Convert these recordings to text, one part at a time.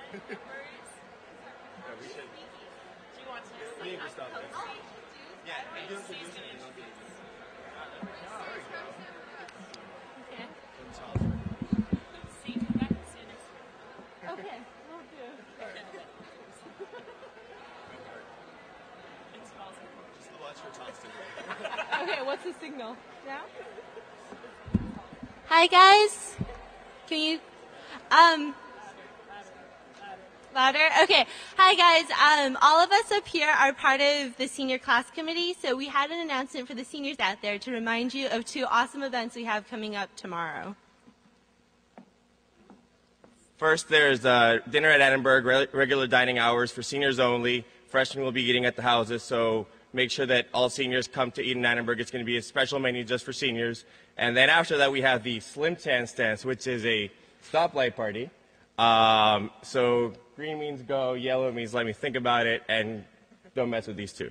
Okay, will do. Okay, what's the signal? Now? Hi guys. Can you louder? Okay. Hi guys. All of us up here are part of the senior class committee, so we had an announcement for the seniors out there to remind you of 2 awesome events we have coming up tomorrow. First, there's dinner at Edinburgh, regular dining hours for seniors only. Freshmen will be eating at the houses, so make sure that all seniors come to eat in Edinburgh. It's going to be a special menu just for seniors. And then after that, we have the Slim Chance Dance, which is a stoplight party. So green means go, yellow means let me think about it, and don't mess with these 2.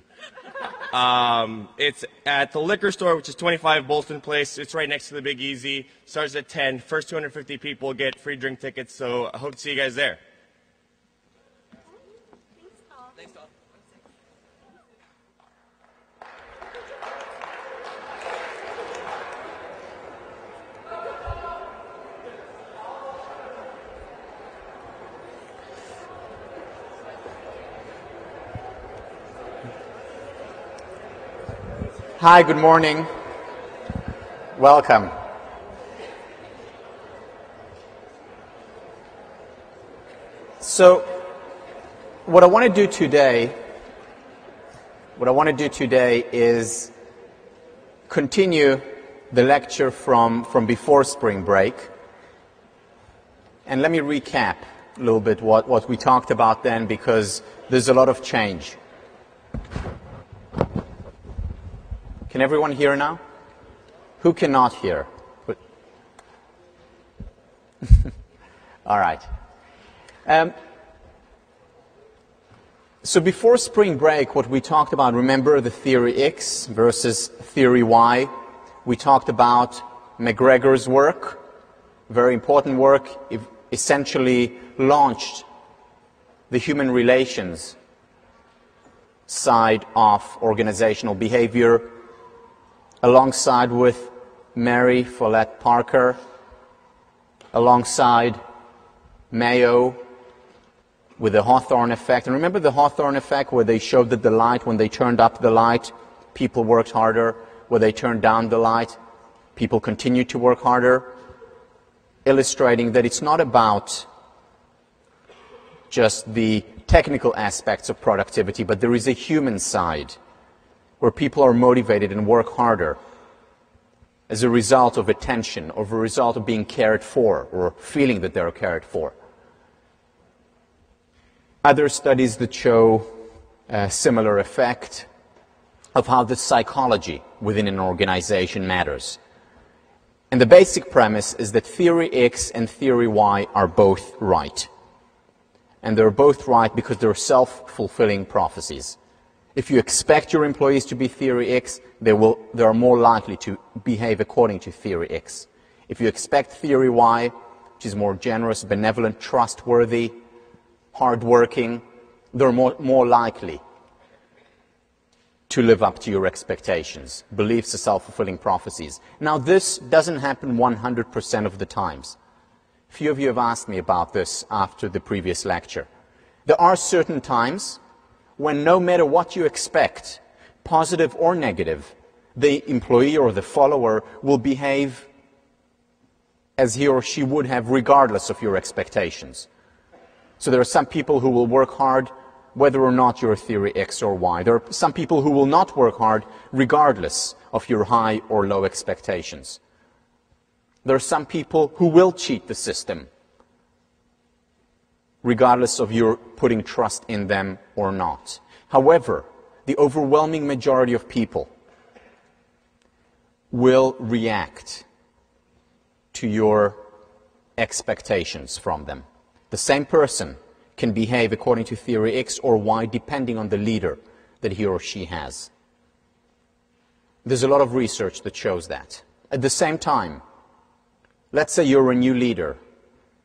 It's at the liquor store, which is 25 Bolton Place. It's right next to the Big Easy. Starts at 10. First 250 people get free drink tickets, so I hope to see you guys there. Thanks, Tom. Hi, good morning. Welcome. So, what I want to do today is continue the lecture from before spring break. And let me recap a little bit what we talked about then, because there's a lot of change. Can everyone hear now? Who cannot hear? All right. So before spring break, what we talked about, remember the theory X versus theory Y. We talked about McGregor's work, very important work. It essentially launched the human relations side of organizational behavior, alongside with Mary Follett Parker, alongside Mayo with the Hawthorne effect. And remember the Hawthorne effect, where they showed that the light, when they turned up the light, people worked harder. Where they turned down the light, people continued to work harder, illustrating that it's not about just the technical aspects of productivity, but there is a human side where people are motivated and work harder as a result of attention, or as a result of being cared for, or feeling that they're cared for. Other studies that show a similar effect of how the psychology within an organization matters. And the basic premise is that theory X and theory Y are both right. And they're both right because they're self-fulfilling prophecies. If you expect your employees to be theory X, they are more likely to behave according to theory X. If you expect theory Y, which is more generous, benevolent, trustworthy, hardworking, they're more likely to live up to your expectations. Beliefs are self-fulfilling prophecies. Now, this doesn't happen 100% of the times. A few of you have asked me about this after the previous lecture. There are certain times when no matter what you expect, positive or negative, the employee or the follower will behave as he or she would have regardless of your expectations. So there are some people who will work hard whether or not you're theory X or Y. There are some people who will not work hard regardless of your high or low expectations. There are some people who will cheat the system regardless of your putting trust in them or not. However, the overwhelming majority of people will react to your expectations from them. The same person can behave according to theory X or Y depending on the leader that he or she has. There's a lot of research that shows that. At the same time, let's say you're a new leader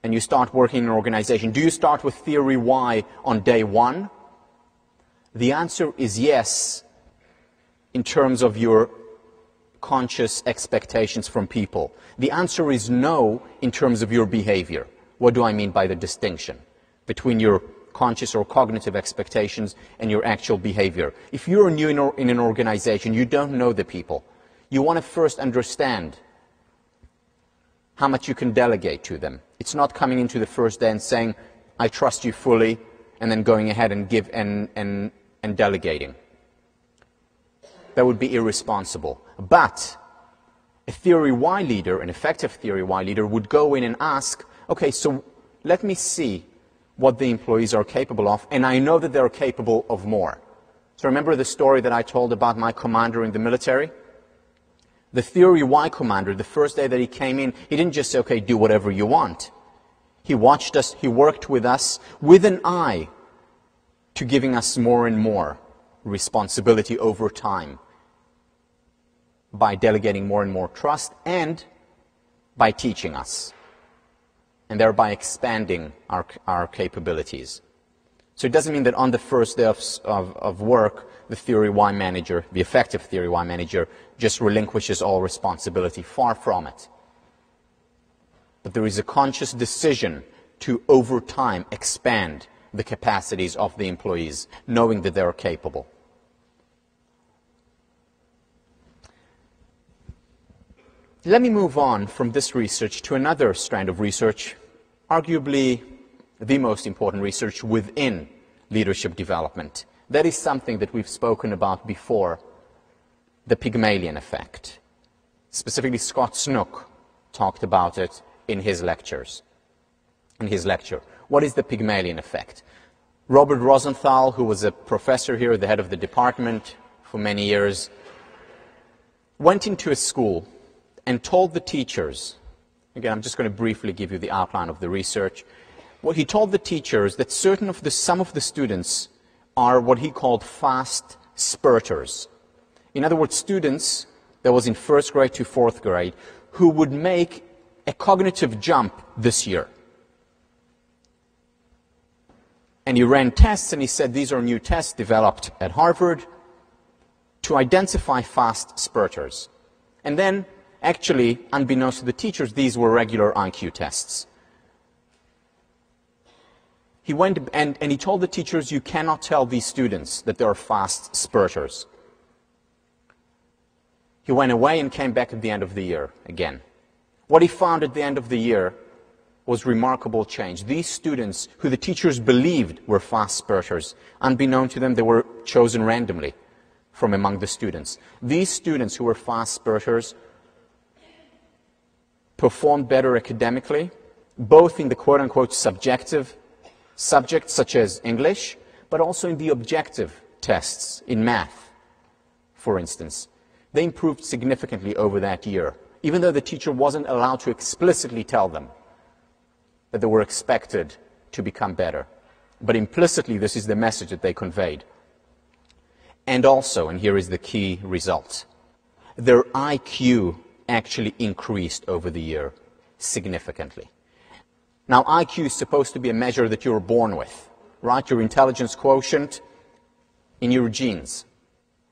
and you start working in an organization, do you start with theory Y on day one? The answer is yes, in terms of your conscious expectations from people. The answer is no in terms of your behavior. What do I mean by the distinction between your conscious or cognitive expectations and your actual behavior? If you're new in an organization, you don't know the people. You want to first understand how much you can delegate to them. It's not coming into the first day and saying, I trust you fully, and then going ahead and give and delegating. That would be irresponsible. But a theory Y leader, an effective theory Y leader, would go in and ask, okay, so let me see what the employees are capable of, and I know that they're capable of more. So remember the story that I told about my commander in the military? The theory Y commander, the first day that he came in, he didn't just say, okay, do whatever you want. He watched us, he worked with us with an eye to giving us more and more responsibility over time by delegating more and more trust and by teaching us and thereby expanding our capabilities. So it doesn't mean that on the first day of work, the theory Y manager, the effective theory Y manager, just relinquishes all responsibility. Far from it. But there is a conscious decision to, over time, expand the capacities of the employees, knowing that they are capable. Let me move on from this research to another strand of research, arguably the most important research within leadership development. That is something that we've spoken about before, the Pygmalion effect. Specifically, Scott Snook talked about it in his lecture. What is the Pygmalion effect? Robert Rosenthal, who was a professor here, the head of the department for many years, went into a school and told the teachers, again, I'm just going to briefly give you the outline of the research. Well, he told the teachers that some of the students are what he called fast spurters. In other words, students that was in first grade to fourth grade who would make a cognitive jump this year. And he ran tests and he said these are new tests developed at Harvard to identify fast spurters. And then, actually, unbeknownst to the teachers, these were regular IQ tests. He went and he told the teachers, you cannot tell these students that they are fast spurters. He went away and came back at the end of the year again. What he found at the end of the year was remarkable change. These students, who the teachers believed were fast spurters, unbeknown to them, they were chosen randomly from among the students. These students who were fast spurters performed better academically, both in the quote-unquote subjective subjects such as English, but also in the objective tests in math, for instance. They improved significantly over that year, even though the teacher wasn't allowed to explicitly tell them that they were expected to become better. But implicitly, this is the message that they conveyed. And also, and here is the key result, their IQ actually increased over the year significantly. Now, IQ is supposed to be a measure that you're born with, right? Your intelligence quotient in your genes,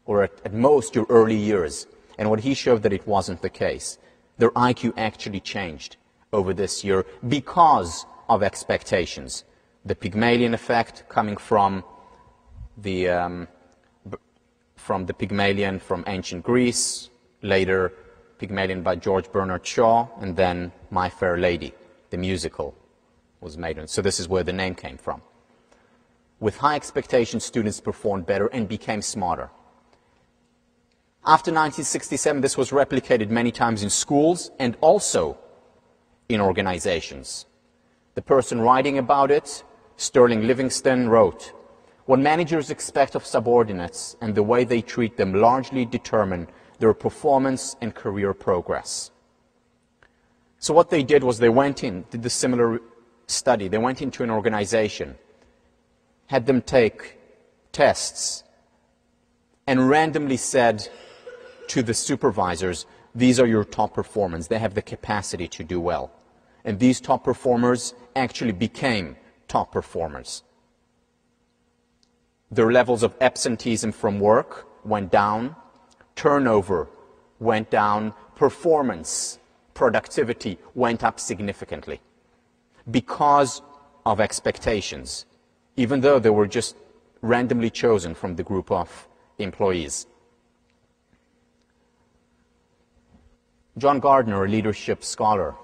or at most your early years. And what he showed that it wasn't the case. Their IQ actually changed over this year because of expectations. The Pygmalion effect coming from the Pygmalion from ancient Greece, later Pygmalion by George Bernard Shaw, and then My Fair Lady, the musical, was made. So this is where the name came from. With high expectations, students performed better and became smarter. After 1967, this was replicated many times in schools and also in organizations. The person writing about it, Sterling Livingston, wrote, "What managers expect of subordinates and the way they treat them largely determine their performance and career progress." So what they did was they went in, did the similar study. They went into an organization, had them take tests, and randomly said to the supervisors, these are your top performers. They have the capacity to do well. And these top performers actually became top performers. Their levels of absenteeism from work went down, turnover went down, performance, productivity went up significantly because of expectations, even though they were just randomly chosen from the group of employees. John Gardner, a leadership scholar,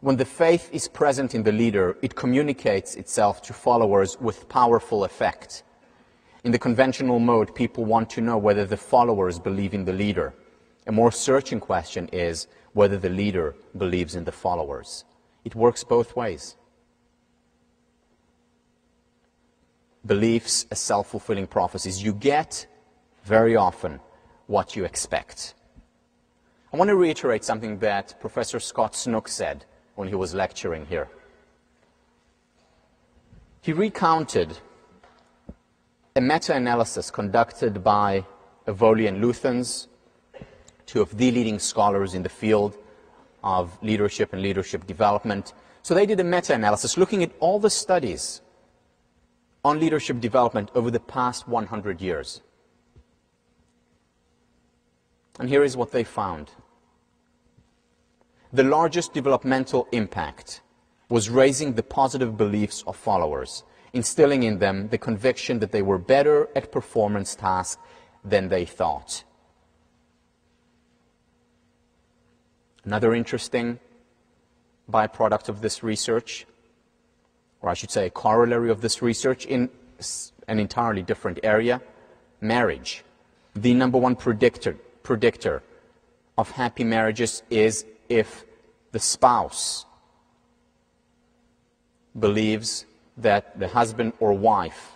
when the faith is present in the leader, it communicates itself to followers with powerful effect. In the conventional mode, people want to know whether the followers believe in the leader. A more searching question is whether the leader believes in the followers. It works both ways. Beliefs as self-fulfilling prophecies. You get very often what you expect. I want to reiterate something that Professor Scott Snook said when he was lecturing here. He recounted a meta-analysis conducted by Avoli and Luthans, two of the leading scholars in the field of leadership and leadership development. So they did a meta-analysis looking at all the studies on leadership development over the past 100 years. And here is what they found. The largest developmental impact was raising the positive beliefs of followers, instilling in them the conviction that they were better at performance tasks than they thought. Another interesting byproduct of this research, or I should say a corollary of this research in an entirely different area, marriage. The number one predictor of happy marriages is if the spouse believes that the husband or wife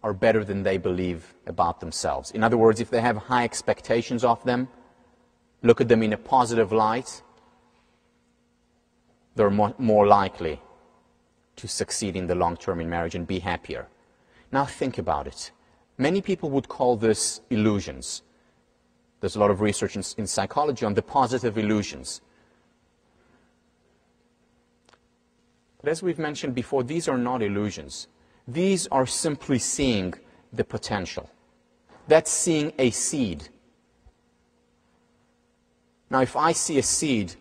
are better than they believe about themselves. In other words, if they have high expectations of them, look at them in a positive light, they're more likely to succeed in the long term in marriage and be happier. Now think about it. Many people would call this illusions. There's a lot of research in psychology on the positive illusions. But as we've mentioned before, these are not illusions. These are simply seeing the potential. That's seeing a seed. Now, if I see a seed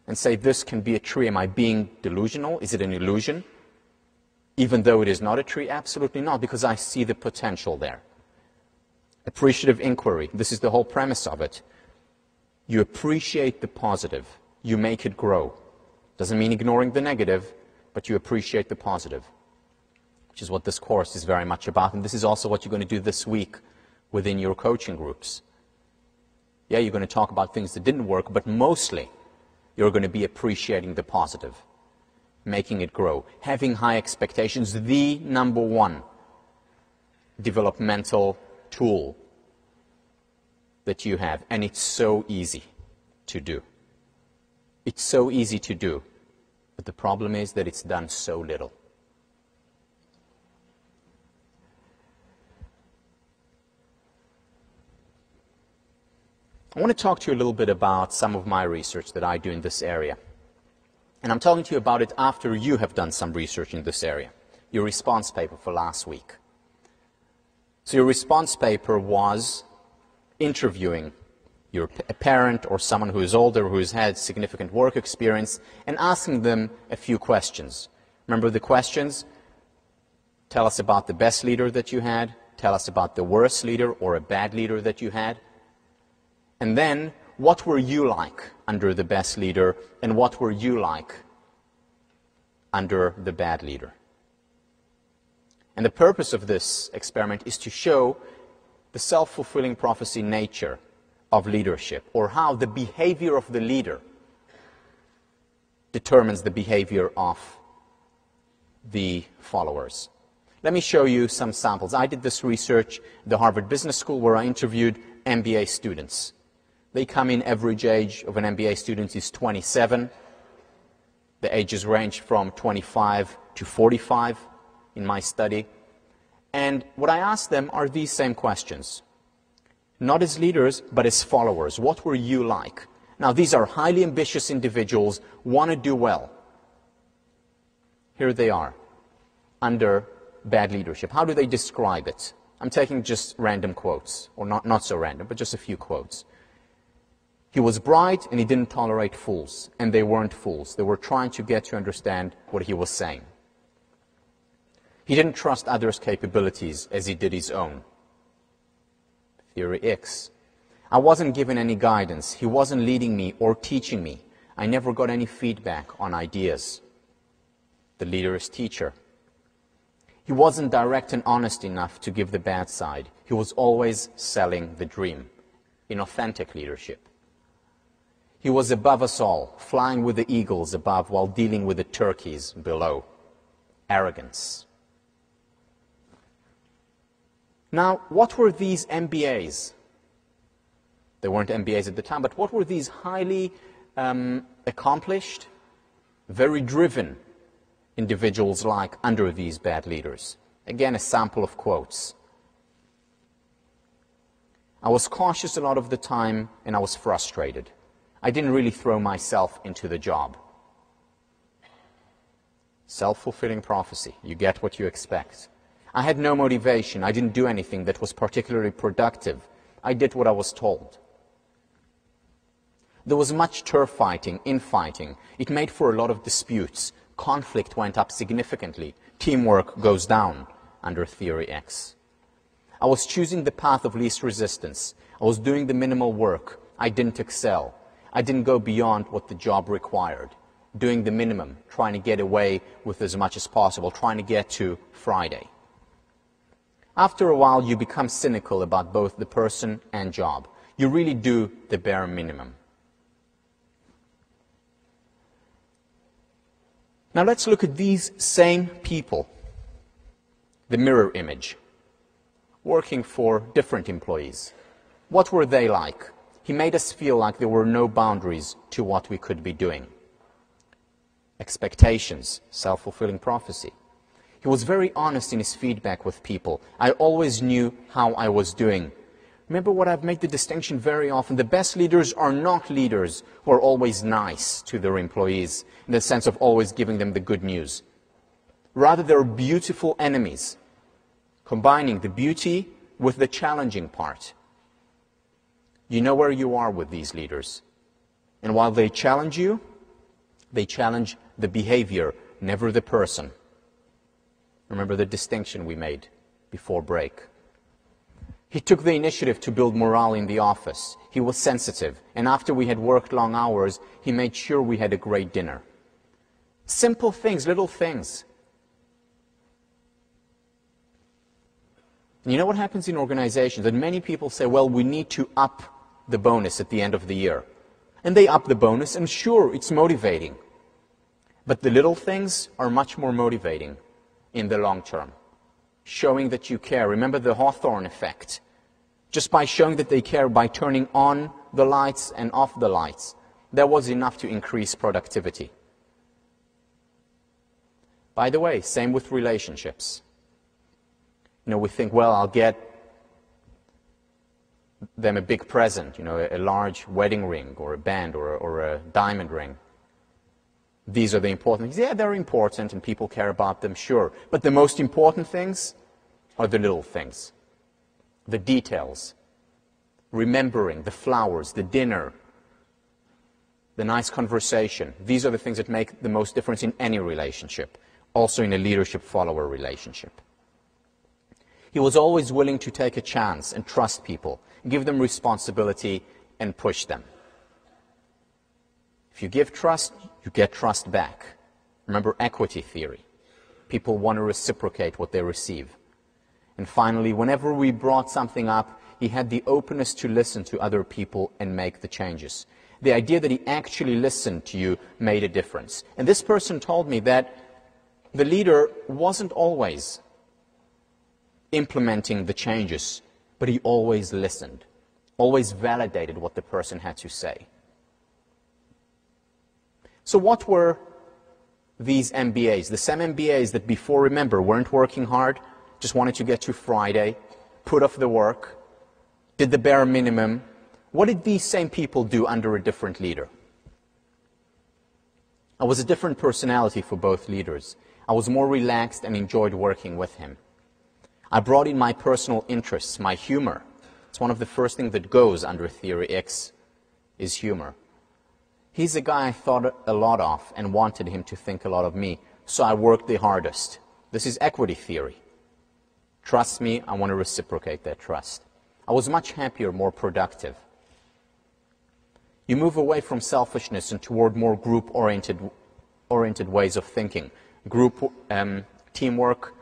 and say this can be a tree, am I being delusional? Is it an illusion? Even though it is not a tree? Absolutely not, because I see the potential there. Appreciative inquiry. This is the whole premise of it. You appreciate the positive. You make it grow. Doesn't mean ignoring the negative, but you appreciate the positive, which is what this course is very much about. And this is also what you're going to do this week within your coaching groups. Yeah, you're going to talk about things that didn't work, but mostly you're going to be appreciating the positive, making it grow, having high expectations, the number one developmental tool that you have, and it's so easy to do. It's so easy to do, but the problem is that it's done so little. I want to talk to you a little bit about some of my research that I do in this area. And I'm talking to you about it after you have done some research in this area, your response paper for last week. So your response paper was interviewing a parent or someone who is older, who has had significant work experience, and asking them a few questions. Remember the questions? Tell us about the best leader that you had. Tell us about the worst leader or a bad leader that you had. And then, what were you like under the best leader, and what were you like under the bad leader? And the purpose of this experiment is to show the self-fulfilling prophecy nature of leadership, or how the behavior of the leader determines the behavior of the followers. Let me show you some samples. I did this research at the Harvard Business School, where I interviewed MBA students. They come in, average age of an MBA student is 27. The ages range from 25 to 45 in my study. And what I asked them are these same questions. Not as leaders, but as followers. What were you like Now, these are highly ambitious individuals, want to do well. Here they are, under bad leadership. How do they describe it? I'm taking just random quotes, or not so random, but just a few quotes. He was bright and he didn't tolerate fools, and they weren't fools. They were trying to get to understand what he was saying. He didn't trust others' capabilities as he did his own. Theory X. I wasn't given any guidance. He wasn't leading me or teaching me. I never got any feedback on ideas. The leader is teacher. He wasn't direct and honest enough to give the bad side. He was always selling the dream. Inauthentic leadership. He was above us all, flying with the eagles above while dealing with the turkeys below. Arrogance. Now, what were these MBAs? They weren't MBAs at the time, but what were these highly accomplished, very driven individuals like under these bad leaders? Again, a sample of quotes. I was cautious a lot of the time and I was frustrated. I didn't really throw myself into the job. Self-fulfilling prophecy. You get what you expect. I had no motivation. I didn't do anything that was particularly productive. I did what I was told. There was much turf fighting, infighting. It made for a lot of disputes. Conflict went up significantly. Teamwork goes down under Theory X. I was choosing the path of least resistance. I was doing the minimal work. I didn't excel. I didn't go beyond what the job required. Doing the minimum, trying to get away with as much as possible, trying to get to Friday. After a while, you become cynical about both the person and job. You really do the bare minimum. Now let's look at these same people, the mirror image, working for different employees. What were they like? He made us feel like there were no boundaries to what we could be doing. Expectations, self-fulfilling prophecy. He was very honest in his feedback with people. I always knew how I was doing. Remember what I've made the distinction very often. The best leaders are not leaders who are always nice to their employees, in the sense of always giving them the good news. Rather, they're beautiful enemies, combining the beauty with the challenging part. You know where you are with these leaders. And while they challenge you, they challenge the behavior, never the person. Remember the distinction we made before break. He took the initiative to build morale in the office. He was sensitive. And after we had worked long hours, he made sure we had a great dinner. Simple things, little things. And you know what happens in organizations? That many people say, well, we need to up the bonus at the end of the year. And they up the bonus, and sure, it's motivating. But the little things are much more motivating in the long term. Showing that you care. Remember the Hawthorne effect. Just by showing that they care, by turning on the lights and off the lights, that was enough to increase productivity. By the way, same with relationships. You know, we think, well, I'll get them a big present, you know, a large wedding ring or a band or a diamond ring. These are the important things. Yeah, they're important and people care about them, sure. But the most important things are the little things, the details, remembering the flowers, the dinner, the nice conversation. These are the things that make the most difference in any relationship, also in a leadership-follower relationship. He was always willing to take a chance and trust people, give them responsibility and push them. If you give trust, you get trust back. Remember equity theory. People want to reciprocate what they receive. And finally, whenever we brought something up, he had the openness to listen to other people and make the changes. The idea that he actually listened to you made a difference. And this person told me that the leader wasn't always implementing the changes, but he always listened, always validated what the person had to say. So what were these MBAs? The same MBAs that before, remember, weren't working hard, just wanted to get to Friday, put off the work, did the bare minimum, What did these same people do under a different leader? I was a different personality for both leaders. I was more relaxed and enjoyed working with him. I brought in my personal interests, my humor. It's one of the first things that goes under Theory X, is humor. He's a guy I thought a lot of and wanted him to think a lot of me, so I worked the hardest. This is equity theory. Trust me, I want to reciprocate that trust. I was much happier, more productive. You move away from selfishness and toward more group-oriented ways of thinking. Group teamwork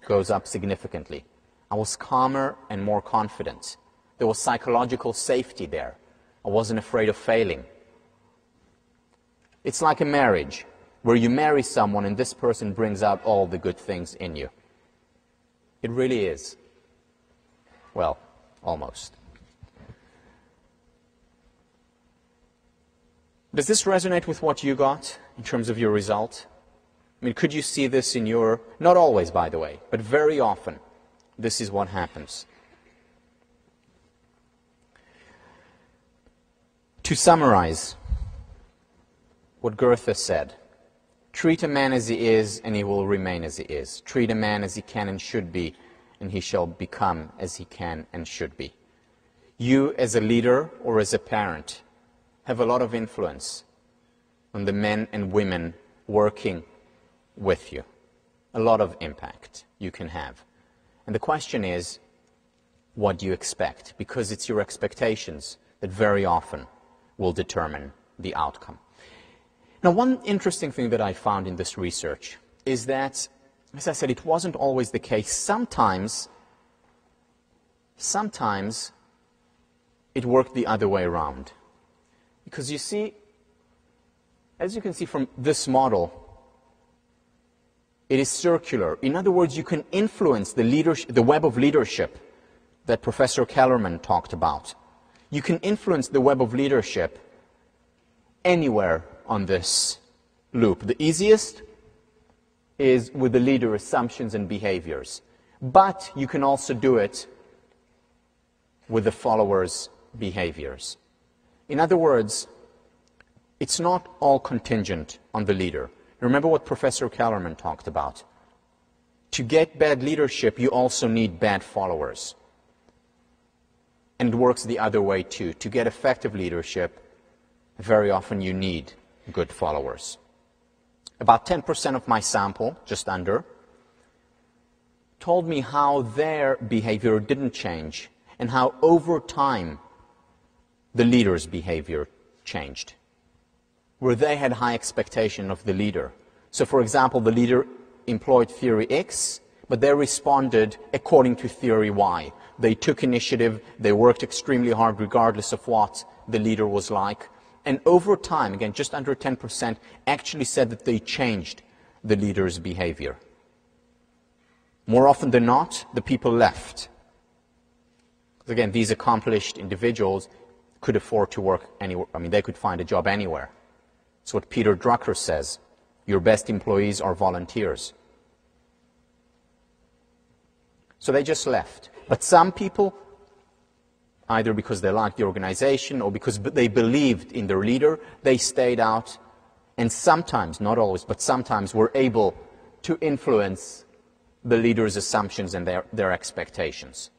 goes up significantly. I was calmer and more confident. There was psychological safety there. I wasn't afraid of failing. It's like a marriage, where you marry someone and this person brings out all the good things in you. It really is. Well, almost. Does this resonate with what you got in terms of your result? I mean, could you see this in your, not always, by the way, but very often, this is what happens. To summarize what Goethe said, treat a man as he is, and he will remain as he is. Treat a man as he can and should be, and he shall become as he can and should be. You, as a leader or as a parent, have a lot of influence on the men and women working with you. A lot of impact you can have. And the question is, what do you expect? Because it's your expectations that very often will determine the outcome. Now, one interesting thing that I found in this research is that, as I said, it wasn't always the case. Sometimes it worked the other way around. Because you see, as you can see from this model, it is circular. In other words, you can influence the web of leadership that Professor Kellerman talked about. You can influence the web of leadership anywhere on this loop. The easiest is with the leader assumptions and behaviors. But you can also do it with the followers' behaviors. In other words, it's not all contingent on the leader. Remember what Professor Kellerman talked about. To get bad leadership, you also need bad followers. And it works the other way too. To get effective leadership, very often you need good followers. About 10% of my sample, just under, told me how their behavior didn't change and how over time the leader's behavior changed, where they had high expectation of the leader. So, for example, the leader employed theory X, but they responded according to theory Y. They took initiative, they worked extremely hard regardless of what the leader was like. And over time, again, just under 10%, actually said that they changed the leader's behavior. More often than not, the people left. Again, these accomplished individuals could afford to work anywhere. I mean, they could find a job anywhere. It's what Peter Drucker says. Your best employees are volunteers. So they just left. But some people, either because they liked the organization or because they believed in their leader, they stayed out, and sometimes, not always, but sometimes were able to influence the leader's assumptions and their expectations.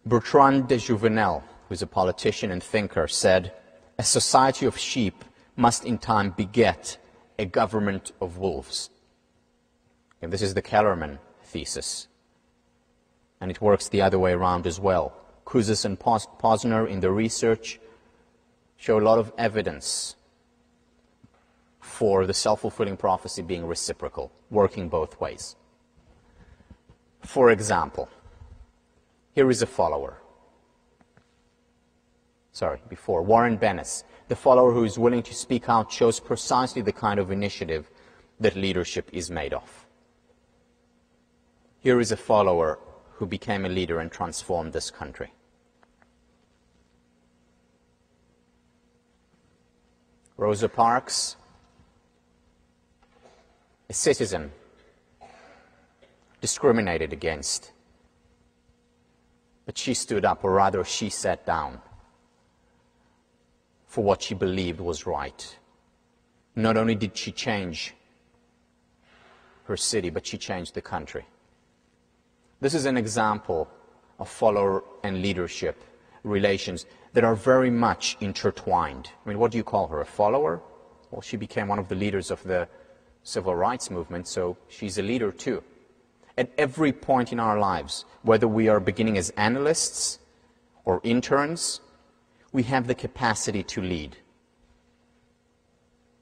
Bertrand de Jouvenel, who is a politician and thinker, said, "A society of sheep must in time beget a government of wolves." And this is the Kellerman thesis. And it works the other way around as well. Kouzes and Posner in the research show a lot of evidence for the self-fulfilling prophecy being reciprocal, working both ways. For example, here is a follower. Warren Bennis. The follower who is willing to speak out shows precisely the kind of initiative that leadership is made of. Here is a follower who became a leader and transformed this country. Rosa Parks, a citizen discriminated against. But she stood up, or rather she sat down, for what she believed was right. Not only did she change her city, but she changed the country. This is an example of follower and leadership relations that are very much intertwined. I mean, what do you call her, a follower? Well, she became one of the leaders of the civil rights movement, so she's a leader too. At every point in our lives, whether we are beginning as analysts or interns, we have the capacity to lead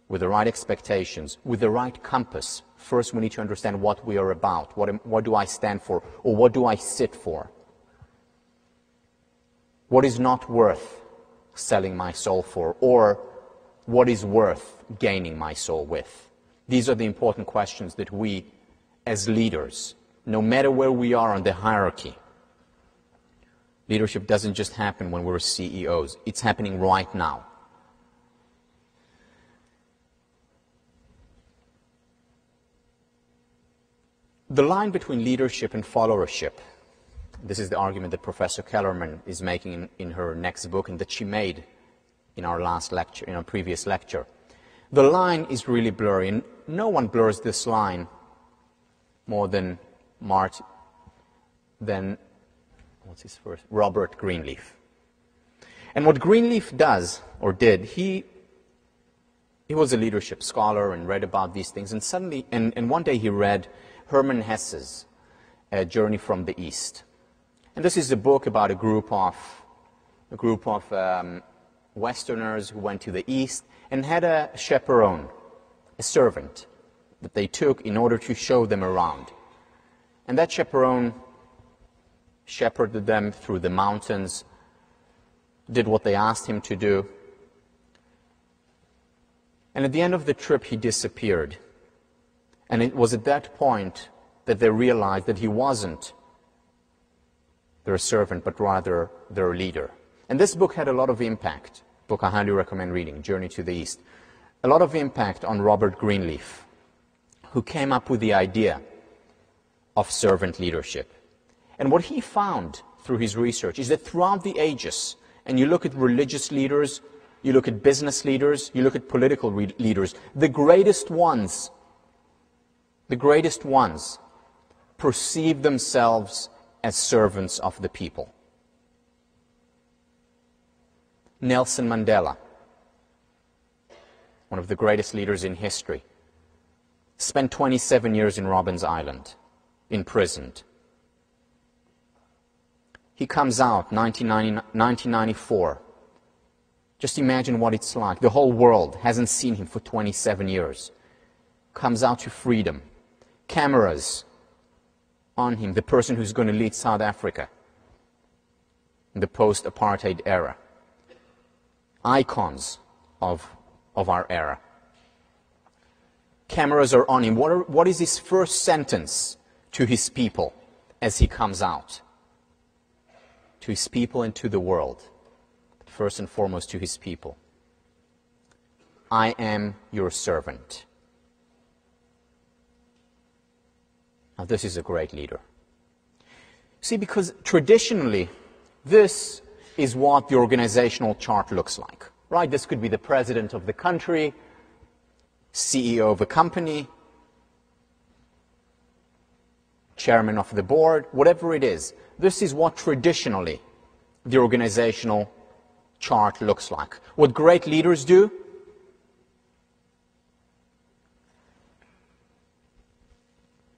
with the right expectations, with the right compass. First, we need to understand what we are about. What do I stand for, or what do I sit for? What is not worth selling my soul for, or what is worth gaining my soul with? These are the important questions that we, as leaders, no matter where we are on the hierarchy, leadership doesn't just happen when we're CEOs. It's happening right now. The line between leadership and followership, this is the argument that Professor Kellerman is making in her next book, and that she made in our last lecture, in our previous lecture. The line is really blurry, and no one blurs this line more than Robert Greenleaf. And what Greenleaf does, or did, he was a leadership scholar and read about these things, and suddenly, and one day he read Hermann Hesse's Journey from the East. And this is a book about a group of Westerners who went to the East and had a chaperone, a servant, that they took in order to show them around. And that chaperone shepherded them through the mountains, did what they asked him to do. And at the end of the trip, he disappeared. And it was at that point that they realized that he wasn't their servant, but rather their leader. And this book had a lot of impact, a book I highly recommend reading, Journey to the East. A lot of impact on Robert Greenleaf, who came up with the idea of servant leadership. And what he found through his research is that throughout the ages, and you look at religious leaders, you look at business leaders, you look at political leaders, the greatest ones perceive themselves as servants of the people. Nelson Mandela, one of the greatest leaders in history, spent 27 years in Robben Island, imprisoned. He comes out 1994. Just imagine what it's like. The whole world hasn't seen him for 27 years. Comes out to freedom. Cameras on him, the person who's going to lead South Africa in the post-apartheid era. Icons of our era. Cameras are on him. What is his first sentence to his people as he comes out? To his people and to the world. First and foremost to his people. I am your servant. Now this is a great leader. See, because traditionally, this is what the organizational chart looks like, right? This could be the president of the country, CEO of a company, chairman of the board, whatever it is. This is what traditionally the organizational chart looks like. What great leaders do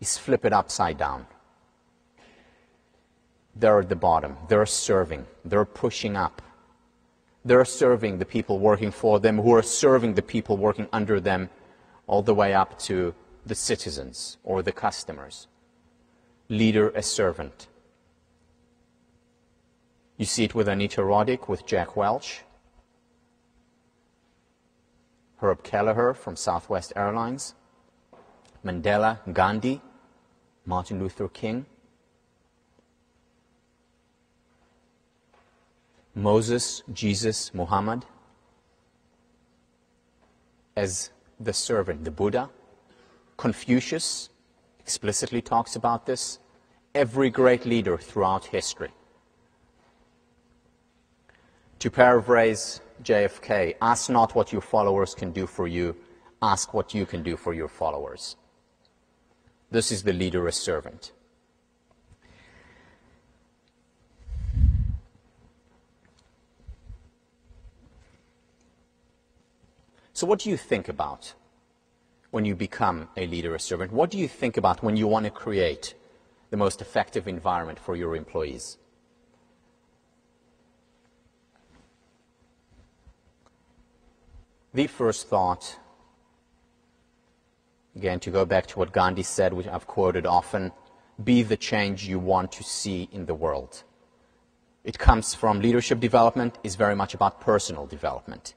is flip it upside down. They're at the bottom. They're serving. They're pushing up. They're serving the people working for them, who are serving the people working under them, all the way up to the citizens or the customers. Leader as servant. You see it with Anita Roddick, with Jack Welch, Herb Kelleher from Southwest Airlines, Mandela, Gandhi, Martin Luther King, Moses, Jesus, Muhammad, as the servant, the Buddha, Confucius, explicitly talks about this. Every great leader throughout history. To paraphrase JFK, ask not what your followers can do for you, ask what you can do for your followers. This is the leader as servant. So what do you think about when you become a leader as servant? What do you think about when you want to create the most effective environment for your employees? The first thought, again, to go back to what Gandhi said, which I've quoted often, be the change you want to see in the world. It comes from leadership development, is very much about personal development.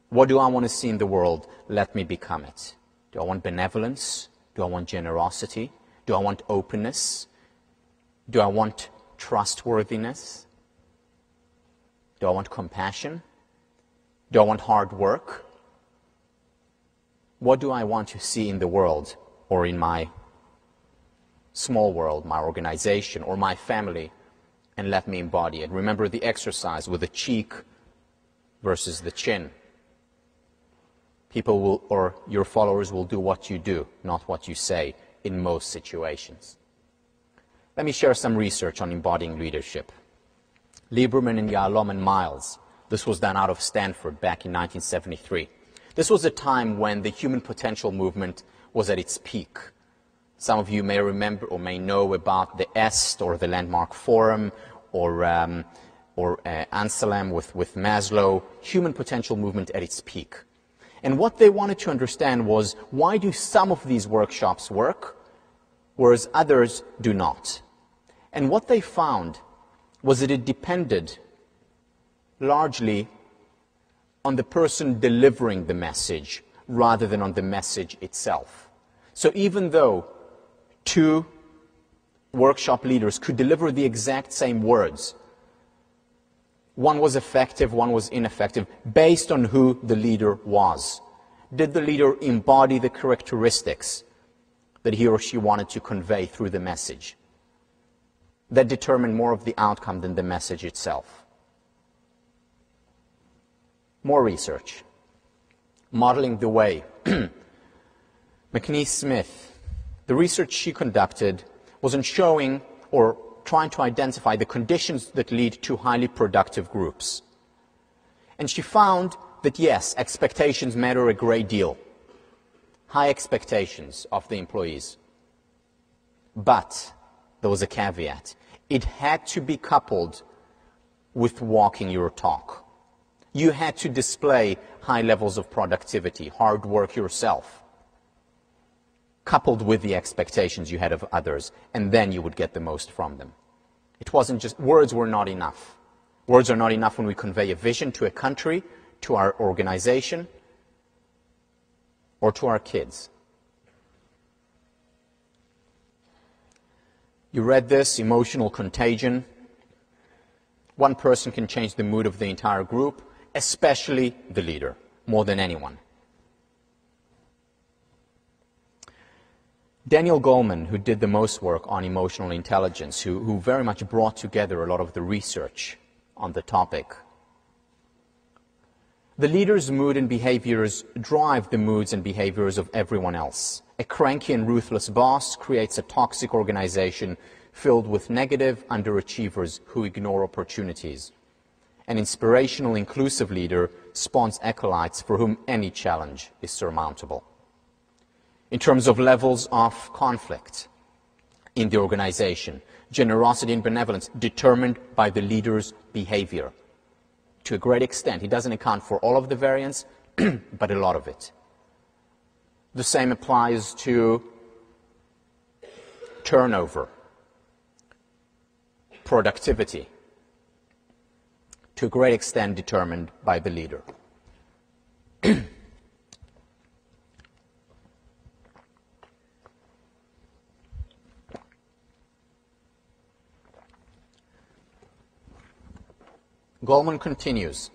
What do I want to see in the world? Let me become it. Do I want benevolence? Do I want generosity? Do I want openness? Do I want trustworthiness? Do I want compassion? Do I want hard work? What do I want to see in the world, or in my small world, my organization, or my family, and let me embody it? Remember the exercise with the cheek versus the chin. People will, or your followers will do what you do, not what you say, in most situations. Let me share some research on embodying leadership. Lieberman and Yalom and Miles. This was done out of Stanford back in 1973. This was a time when the human potential movement was at its peak. Some of you may remember or may know about the EST, or the Landmark Forum, or Anselm with Maslow, human potential movement at its peak. And what they wanted to understand was, why do some of these workshops work, whereas others do not? And what they found was that it depended largely on the person delivering the message rather than on the message itself. So even though two workshop leaders could deliver the exact same words, one was effective, one was ineffective, based on who the leader was. Did the leader embody the characteristics that he or she wanted to convey through the message? That determined more of the outcome than the message itself. More research. Modeling the way. McNeese Smith, the research she conducted was on showing or trying to identify the conditions that lead to highly productive groups. And she found that yes, expectations matter a great deal. High expectations of the employees. But there was a caveat. It had to be coupled with walking your talk. You had to display high levels of productivity, hard work yourself, coupled with the expectations you had of others, and then you would get the most from them. It wasn't just, words were not enough. Words are not enough when we convey a vision to a country, to our organization, or to our kids. You read this, emotional contagion. One person can change the mood of the entire group, especially the leader, more than anyone. Daniel Goleman, who did the most work on emotional intelligence, who very much brought together a lot of the research on the topic. The leader's mood and behaviors drive the moods and behaviors of everyone else. A cranky and ruthless boss creates a toxic organization filled with negative underachievers who ignore opportunities. An inspirational, inclusive leader spawns acolytes for whom any challenge is surmountable. In terms of levels of conflict in the organization, generosity and benevolence determined by the leader's behavior. To a great extent, he doesn't account for all of the variance, but a lot of it. The same applies to turnover, productivity, to a great extent determined by the leader. Goleman continues.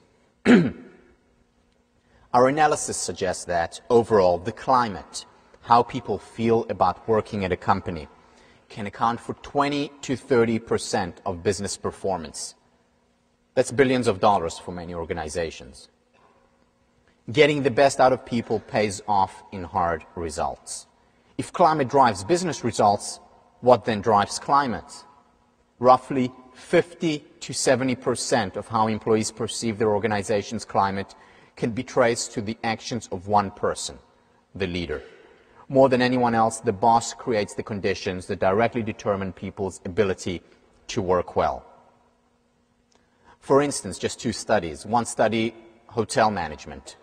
Our analysis suggests that, overall, the climate, how people feel about working at a company, can account for 20 to 30% of business performance. That's billions of dollars for many organizations. Getting the best out of people pays off in hard results. If climate drives business results, what then drives climate? Roughly 50 to 70% of how employees perceive their organization's climate can be traced to the actions of one person, the leader. More than anyone else, the boss creates the conditions that directly determine people's ability to work well. For instance, just two studies. One study, hotel management.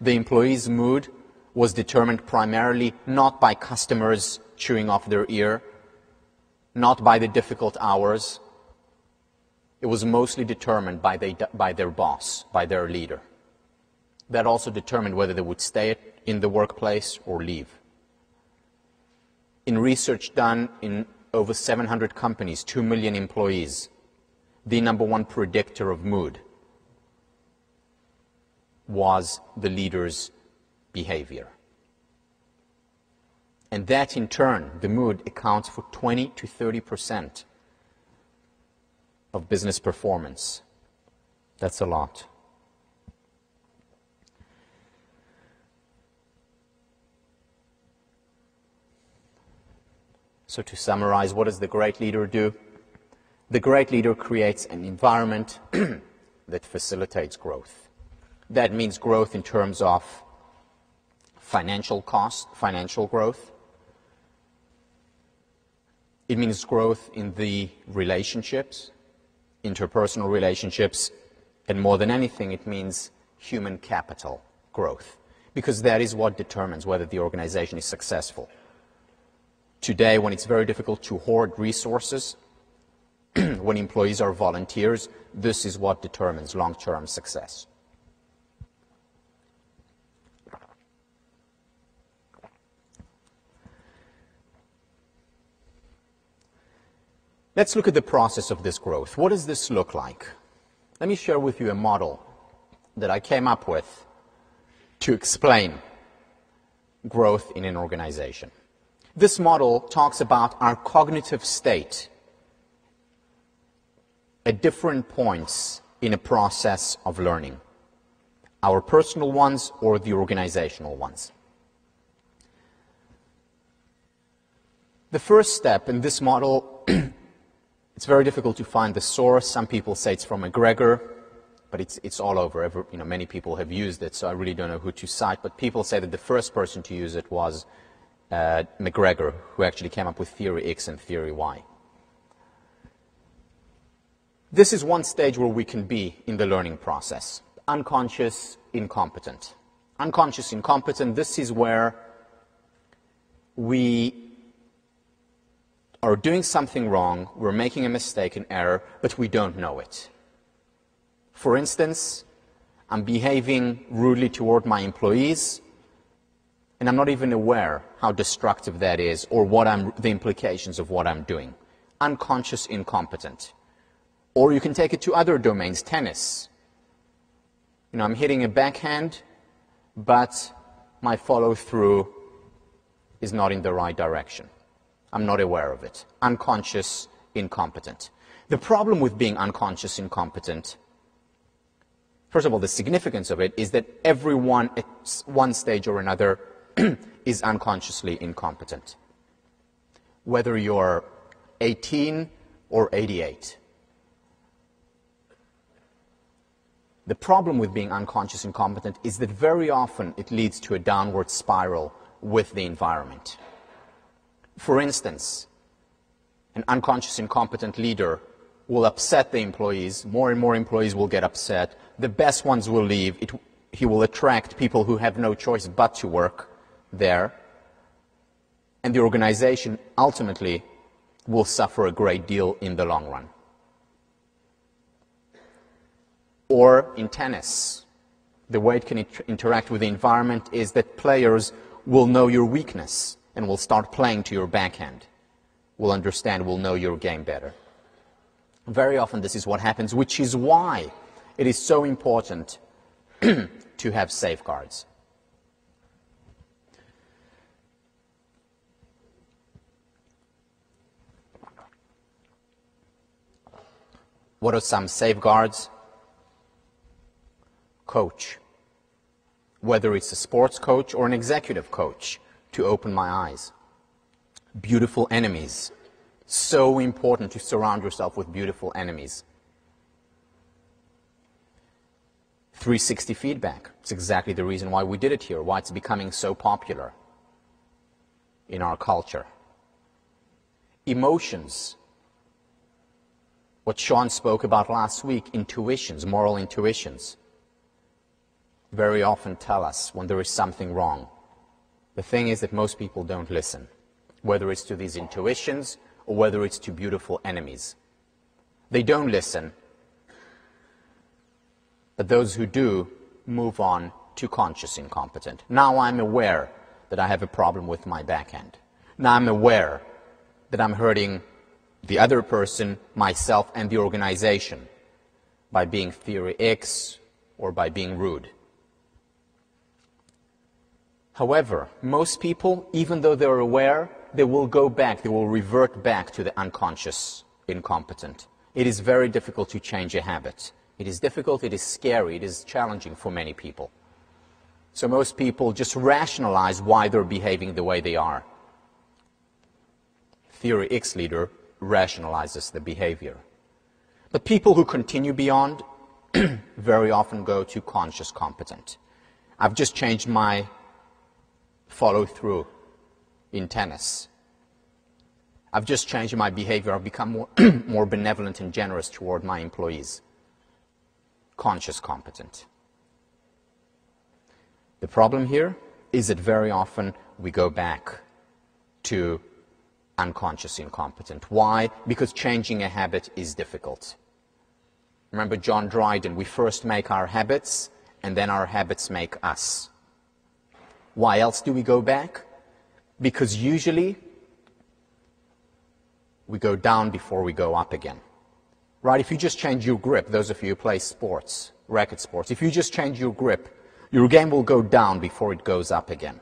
The employee's mood was determined primarily not by customers chewing off their ear, not by the difficult hours. It was mostly determined by their boss, by their leader. That also determined whether they would stay in the workplace or leave. In research done in over 700 companies, 2 million employees, the number one predictor of mood was the leader's behavior. And that, in turn, the mood accounts for 20 to 30% of business performance. That's a lot. So to summarize, what does the great leader do? The great leader creates an environment that facilitates growth. That means growth in terms of financial cost, financial growth. It means growth in the relationships, interpersonal relationships, and more than anything, it means human capital growth, because that is what determines whether the organization is successful. Today, when it's very difficult to hoard resources, when employees are volunteers, this is what determines long-term success. Let's look at the process of this growth. What does this look like? Let me share with you a model that I came up with to explain growth in an organization. This model talks about our cognitive state at different points in a process of learning, our personal ones or the organizational ones. The first step in this model, it's very difficult to find the source. Some people say it's from McGregor, but it's all over. Many people have used it, so I really don't know who to cite. But people say that the first person to use it was McGregor, who actually came up with theory X and theory Y. This is one stage where we can be in the learning process. Unconscious, incompetent. Unconscious, incompetent, this is where we are doing something wrong, we're making a mistake, an error, but we don't know it. For instance, I'm behaving rudely toward my employees, and I'm not even aware how destructive that is or the implications of what I'm doing. Unconscious, incompetent. Or you can take it to other domains, tennis. I'm hitting a backhand, but my follow-through is not in the right direction. I'm not aware of it. Unconscious, incompetent. The problem with being unconscious, incompetent, first of all, the significance of it is that everyone at one stage or another is unconsciously incompetent. Whether you're 18 or 88. The problem with being unconscious incompetent is that very often it leads to a downward spiral with the environment. For instance, an unconscious incompetent leader will upset the employees. More and more employees will get upset. The best ones will leave. He will attract people who have no choice but to work there. And the organization ultimately will suffer a great deal in the long run. Or in tennis, the way it can interact with the environment is that players will know your weakness and will start playing to your backhand, will understand, will know your game better. Very often this is what happens, which is why it is so important to have safeguards. What are some safeguards? Coach. Whether it's a sports coach or an executive coach, to open my eyes. Beautiful enemies. So important to surround yourself with beautiful enemies. 360 feedback. It's exactly the reason why we did it here, why it's becoming so popular in our culture. Emotions. What Sean spoke about last week, intuitions, moral intuitions, very often tell us when there is something wrong. The thing is that most people don't listen, whether it's to these intuitions or whether it's to beautiful enemies. They don't listen, but those who do move on to conscious incompetent. Now I'm aware that I have a problem with my backhand. Now I'm aware that I'm hurting the other person, myself, and the organization by being theory X or by being rude. However, most people, even though they're aware, they will go back, they will revert back to the unconscious incompetent. It is very difficult to change a habit. It is difficult, it is scary, it is challenging for many people. So most people just rationalize why they're behaving the way they are. Theory X leader rationalizes the behavior. But people who continue beyond very often go to conscious competent. I've just changed my follow-through in tennis. I've just changed my behavior. I've become more benevolent and generous toward my employees. Conscious competent. The problem here is that very often we go back to unconscious incompetent. Why? Because changing a habit is difficult. Remember John Dryden, we first make our habits and then our habits make us. Why else do we go back? Because usually we go down before we go up again. Right? If you just change your grip, those of you who play sports, racket sports, if you just change your grip, your game will go down before it goes up again.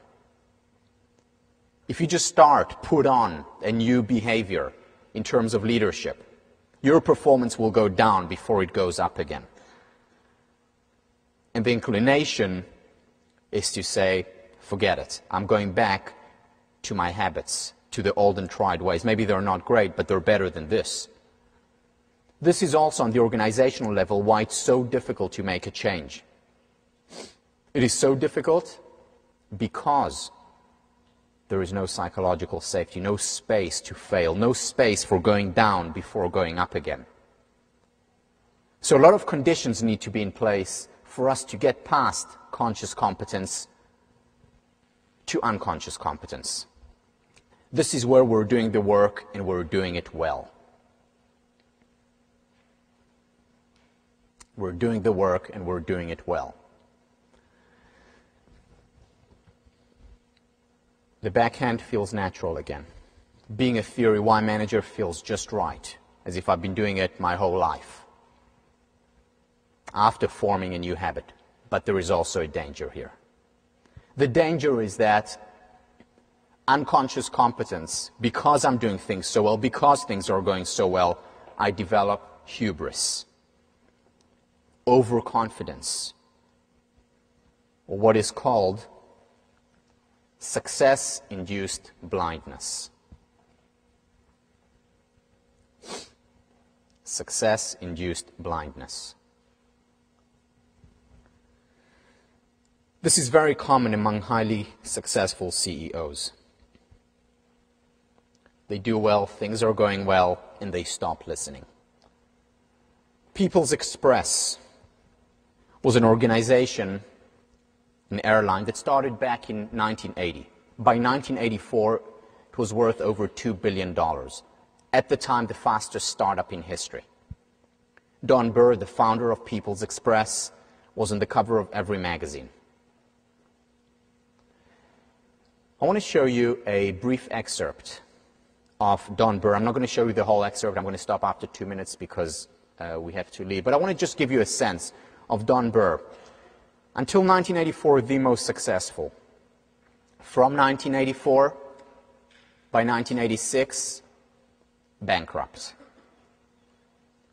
If you just put on a new behavior in terms of leadership, your performance will go down before it goes up again. And the inclination is to say, forget it. I'm going back to my habits, to the old and tried ways. Maybe they're not great, but they're better than this. This is also on the organizational level why it's so difficult to make a change. It is so difficult because there is no psychological safety, no space to fail, no space for going down before going up again. So a lot of conditions need to be in place for us to get past conscious competence to unconscious competence. This is where we're doing the work and we're doing it well. We're doing the work and we're doing it well. The backhand feels natural again. Being a Theory Y manager feels just right, as if I've been doing it my whole life, after forming a new habit. But there is also a danger here. The danger is that unconscious competence, because I'm doing things so well, because things are going so well, I develop hubris, overconfidence, or what is called success-induced blindness. Success-induced blindness. This is very common among highly successful CEOs. They do well, things are going well, and they stop listening. People's Express was an organization, an airline that started back in 1980. By 1984, it was worth over $2 billion. At the time, the fastest startup in history. Don Burr, the founder of People's Express, was on the cover of every magazine. I want to show you a brief excerpt of Don Burr. I'm not going to show you the whole excerpt. I'm going to stop after 2 minutes because we have to leave. But I want to just give you a sense of Don Burr. Until 1984, the most successful. From 1984, by 1986, bankrupt.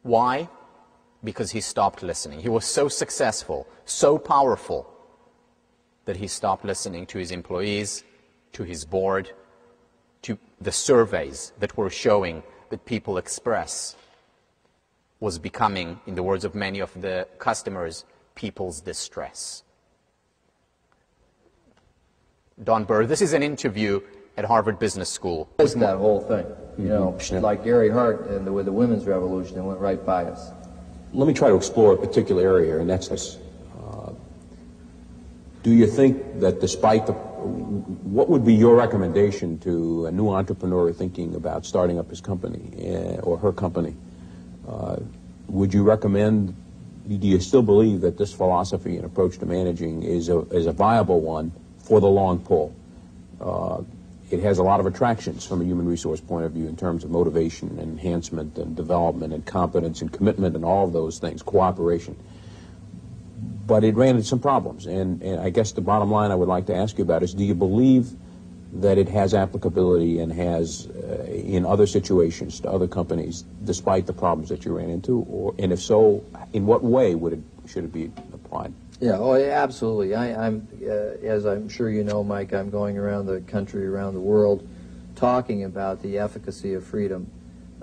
Why? because he stopped listening. He was so successful, so powerful, that he stopped listening to his employees, to his board, to the surveys that were showing that People Express was becoming, in the words of many of the customers, people's distress. Don Burr, this is an interview at Harvard Business School. Missed that whole thing, you know, like Gary Hart and with the women's revolution, it went right by us. Let me try to explore a particular area here, and that's this. Do you think that despite the, what would be your recommendation to a new entrepreneur thinking about starting up his company or her company? Would you recommend, do you still believe that this philosophy and approach to managing is a viable one for the long pull? It has a lot of attractions from a human resource point of view in terms of motivation and enhancement and development and competence and commitment and all of those things, cooperation. But it ran into some problems, and I guess the bottom line I would like to ask you about is, do you believe that it has applicability and has in other situations to other companies, despite the problems that you ran into, or, and if so, in what way should it be applied? Yeah, oh, yeah, absolutely. I'm, as I'm sure you know, Mike, I'm going around the country, around the world, talking about the efficacy of freedom,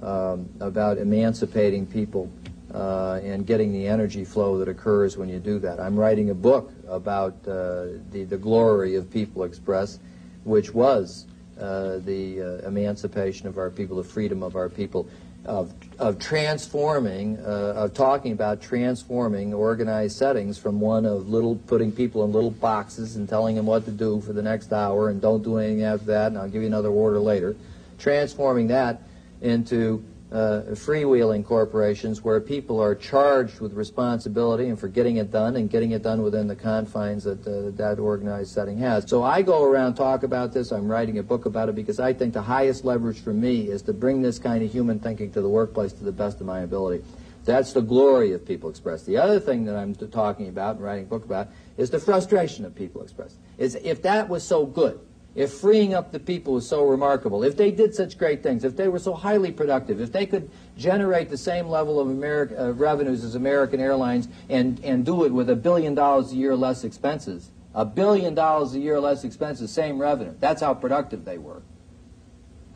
about emancipating people, and getting the energy flow that occurs when you do that. I'm writing a book about the glory of People Express, which was the emancipation of our people, the freedom of our people, of transforming, of talking about transforming organized settings from one of putting people in little boxes and telling them what to do for the next hour and don't do anything after that and I'll give you another order later, transforming that into freewheeling corporations where people are charged with responsibility and for getting it done and getting it done within the confines that that organized setting has. So I go around, talk about this. I'm writing a book about it because I think the highest leverage for me is to bring this kind of human thinking to the workplace to the best of my ability. That's the glory of People Express. The other thing that I'm talking about and writing a book about is the frustration of People Express. Is if that was so good, if freeing up the people was so remarkable, if they did such great things, if they were so highly productive, if they could generate the same level of revenues as American Airlines and do it with $1 billion a year less expenses, $1 billion a year less expenses, same revenue, that's how productive they were.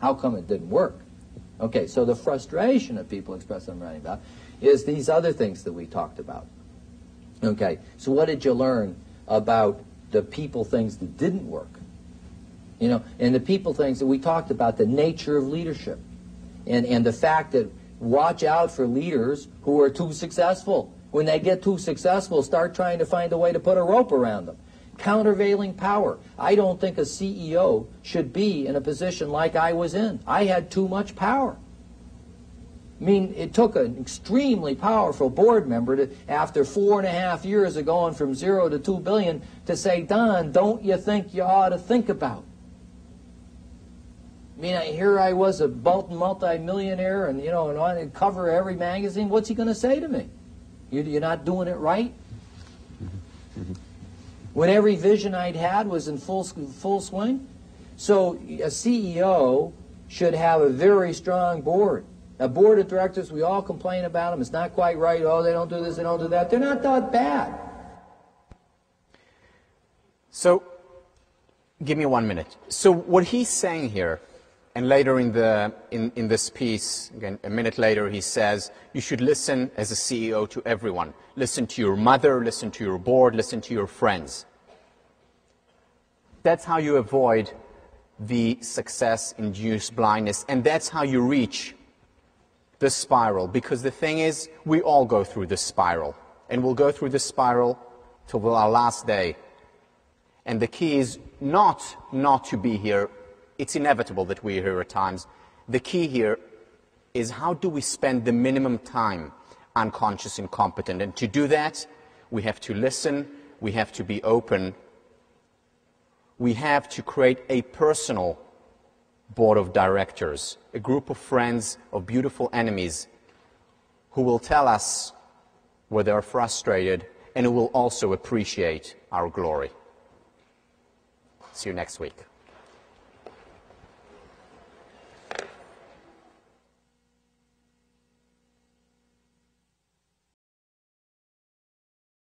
How come it didn't work? Okay, so the frustration of People Express I'm writing about is these other things that we talked about. Okay, so what did you learn about the people things that didn't work? You know, and the people things that we talked about, the nature of leadership, and the fact that watch out for leaders who are too successful. When they get too successful, start trying to find a way to put a rope around them. Countervailing power. I don't think a CEO should be in a position like I was in. I had too much power. I mean, it took an extremely powerful board member to, after 4.5 years of going from 0 to 2 billion, to say, Don, don't you think you ought to think about? I mean, here I was, a multi-millionaire, and, you know, and on the cover of every magazine. What's he going to say to me? You're not doing it right? When every vision I'd had was in full swing? So a CEO should have a very strong board. A board of directors, we all complain about them. It's not quite right. Oh, they don't do this, they don't do that. They're not that bad. So, give me 1 minute. So what he's saying here, and later in this piece, again, a minute later, he says, you should listen as a CEO to everyone. Listen to your mother, listen to your board, listen to your friends. That's how you avoid the success-induced blindness, and that's how you reach the spiral. Because the thing is, we all go through this spiral, and we'll go through this spiral till our last day. And the key is not to be here. It's inevitable that we're here at times. The key here is how do we spend the minimum time unconscious and competent. And to do that, we have to listen, we have to be open, we have to create a personal board of directors, a group of friends, of beautiful enemies, who will tell us where they're frustrated and who will also appreciate our glory. See you next week.